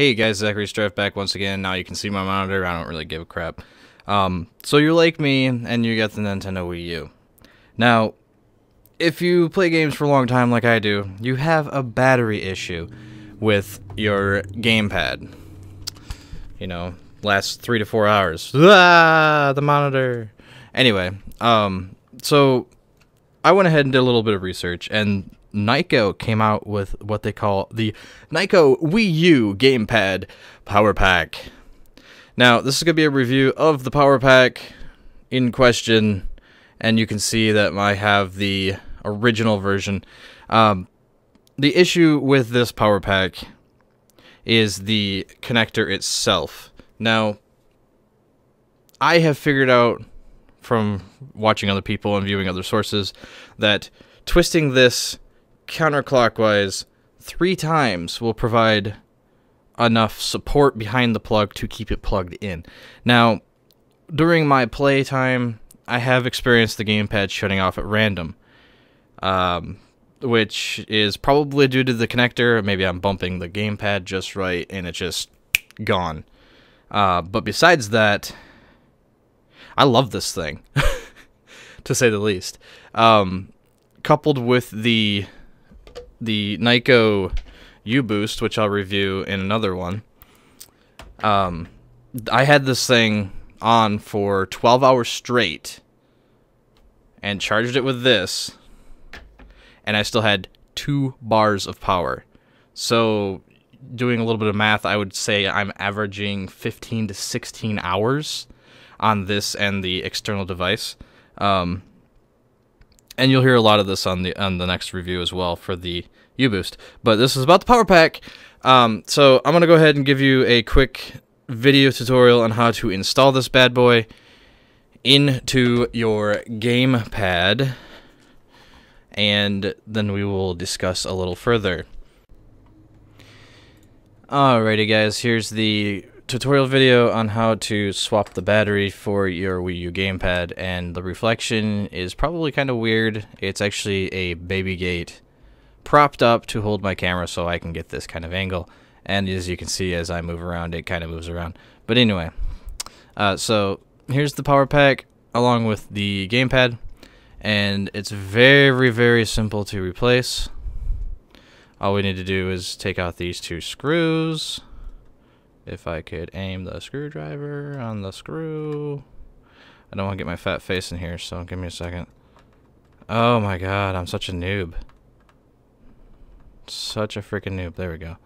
Hey guys, Zakerystrife back once again. Now you can see my monitor. I don't really give a crap. So you're like me, and you got the Nintendo Wii U. Now, if you play games for a long time like I do, you have a battery issue with your gamepad. You know, lasts 3 to 4 hours. Ah, the monitor. Anyway, so I went ahead and did a little bit of research, and NYKO came out with what they call the NYKO Wii U Gamepad PowerPak. Now, this is going to be a review of the PowerPak in question, and you can see that I have the original version. The issue with this PowerPak is the connector itself. Now, I have figured out from watching other people and viewing other sources that twisting this counterclockwise 3 times will provide enough support behind the plug to keep it plugged in. Now, during my playtime, I have experienced the gamepad shutting off at random, which is probably due to the connector. Maybe I'm bumping the gamepad just right and it's just gone. But besides that, I love this thing, to say the least. Coupled with the NYKO U-Boost, which I'll review in another one. I had this thing on for 12 hours straight and charged it with this, and I still had 2 bars of power. So, doing a little bit of math, I would say I'm averaging 15 to 16 hours on this and the external device. And you'll hear a lot of this on the next review as well for the U-Boost. But this is about the PowerPak. So I'm going to go ahead and give you a quick video tutorial on how to install this bad boy into your gamepad, and then we will discuss a little further. Alrighty guys, here's the tutorial video on how to swap the battery for your Wii U gamepad, and the reflection is probably kind of weird. It's actually a baby gate propped up to hold my camera so I can get this kind of angle, and as you can see, as I move around, it kind of moves around. But anyway, so here's the PowerPak along with the gamepad, and it's very, very simple to replace. All we need to do is take out these 2 screws. If I could aim the screwdriver on the screw. I don't want to get my fat face in here, so give me a second. Oh my god, I'm such a noob. Such a freaking noob. There we go.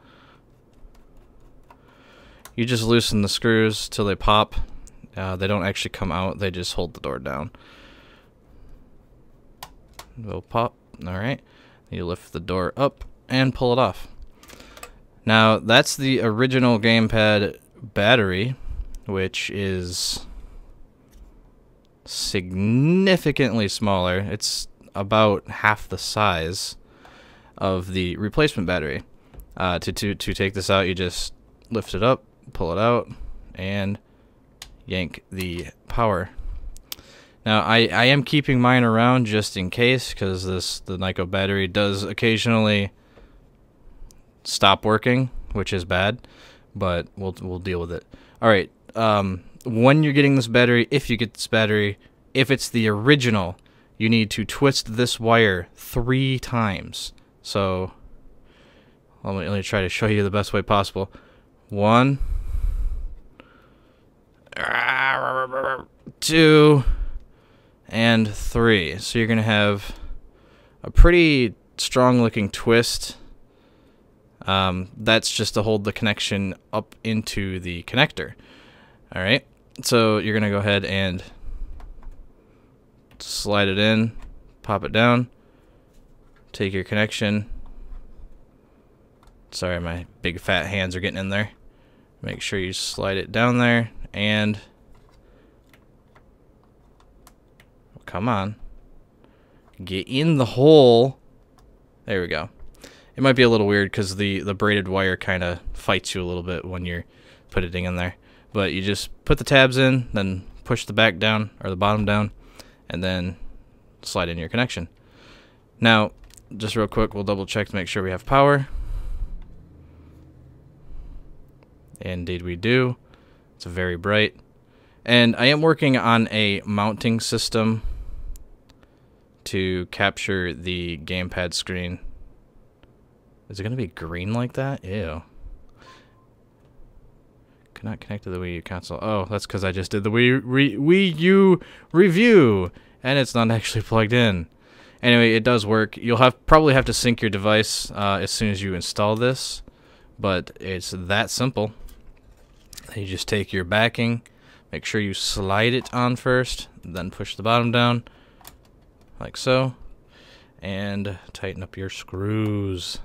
You just loosen the screws till they pop. They don't actually come out, they just hold the door down. They'll pop. Alright. You lift the door up and pull it off. Now, that's the original GamePad Battery, which is significantly smaller. It's about half the size of the replacement battery. To take this out, you just lift it up, pull it out, and yank the power. Now, I am keeping mine around just in case, because the NYKO battery does occasionally stop working, which is bad, but we'll deal with it. All right, when you're getting this battery, if you get this battery, if it's the original, you need to twist this wire 3 times. So let me try to show you the best way possible. 1, 2, and 3. So you're gonna have a pretty strong looking twist. That's just to hold the connection up into the connector. Alright, so you're going to go ahead and slide it in, pop it down, take your connection. Sorry, my big fat hands are getting in there. Make sure you slide it down there, and come on, get in the hole. There we go. It might be a little weird because the braided wire kind of fights you a little bit when you're putting it in there. But you just put the tabs in, then push the back down, or the bottom down, and then slide in your connection. Now, just real quick, we'll double check to make sure we have power. Indeed we do. It's very bright. And I am working on a mounting system to capture the gamepad screen. Is it going to be green like that? Ew. Cannot connect to the Wii U console. Oh, that's because I just did the Wii U review, and it's not actually plugged in. Anyway, it does work. You'll probably have to sync your device as soon as you install this, but it's that simple. You just take your backing, make sure you slide it on first, then push the bottom down, like so, and tighten up your screws.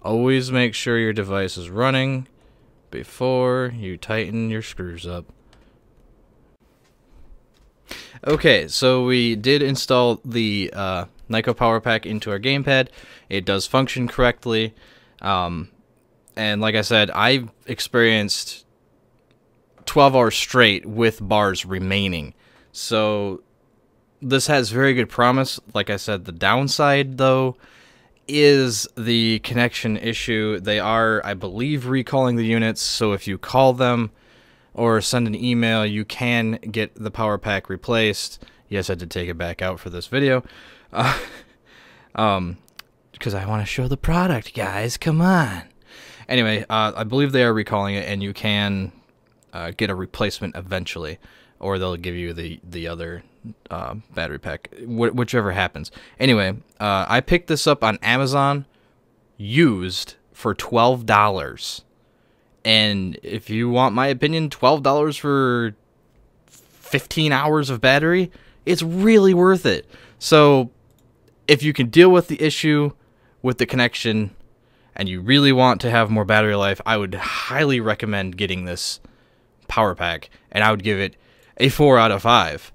Always make sure your device is running before you tighten your screws up. Okay, so we did install the NYKO PowerPak into our gamepad. It does function correctly. And like I said, I've experienced 12 hours straight with bars remaining. So this has very good promise. Like I said, the downside, though, is the connection issue. They are, I believe, recalling the units, so if you call them or send an email, you can get the PowerPak replaced. Yes, I did take it back out for this video. Because I want to show the product, guys. Come on. Anyway, I believe they are recalling it, and you can get a replacement eventually, or they'll give you the other battery pack, whichever happens. Anyway, I picked this up on Amazon used for $12. And if you want my opinion, $12 for 15 hours of battery, it's really worth it. So if you can deal with the issue with the connection and you really want to have more battery life, I would highly recommend getting this PowerPak, and I would give it a 4 out of 5.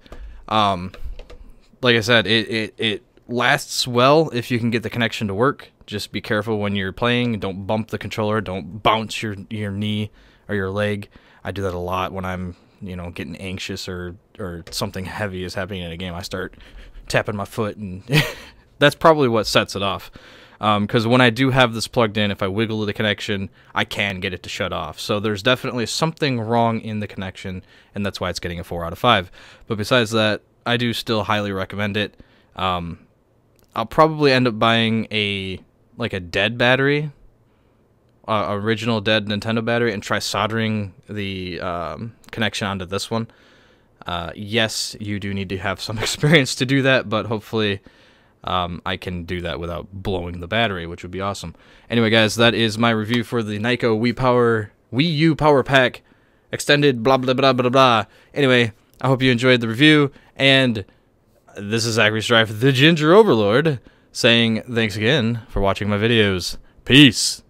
Like I said, it lasts well if you can get the connection to work. Just be careful when you're playing. Don't bump the controller. Don't bounce your knee or your leg. I do that a lot when I'm, getting anxious or something heavy is happening in a game. I start tapping my foot, and that's probably what sets it off. Because when I do have this plugged in, if I wiggle the connection, I can get it to shut off. So there's definitely something wrong in the connection, and that's why it's getting a 4 out of 5. But besides that, I do still highly recommend it. I'll probably end up buying a dead battery, original dead Nintendo battery, and try soldering the connection onto this one. Yes, you do need to have some experience to do that, but hopefully I can do that without blowing the battery, which would be awesome. Anyway, guys, that is my review for the NYKO Wii U PowerPak extended blah blah blah blah blah. Anyway, I hope you enjoyed the review, and this is Zakerystrife, the Ginger Overlord, saying thanks again for watching my videos. Peace.